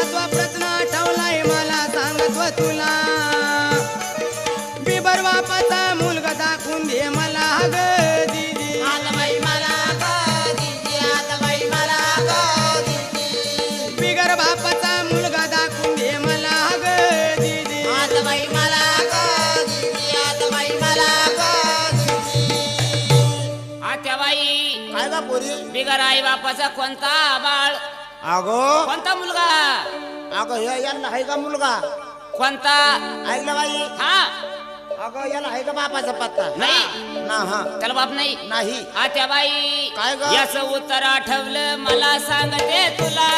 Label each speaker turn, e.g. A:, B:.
A: महत्व प्रश्न आठवलाय मला सांगतो तुला बिबर बापाचा मुलगा दाखवून दे मला ग दीदी
B: आता बाई मला ग दीदी आता बाई मला ग दीदी
A: बिगर बापाचा मुलगा दाखवून दे मला ग दीदी
B: आता बाई मला ग दीदी आता बाई मला ग दीदी
C: आता बाई
B: काय गा पोरी
C: बिगर आई बापाचा कोणता बाळ
B: अगो
C: कोणता मुलगा
B: अगं हे यांना आहे का मुलगा
C: कोणता
B: ऐकलं बाई
C: हा
B: अगं याला आहे का बापाचा पत्ता
C: नाही
B: ना हा
C: त्याला बाप नाही
B: नाही
C: आता बाई
B: काय ग?
C: याचं उत्तर आठवलं मला सांगते तुला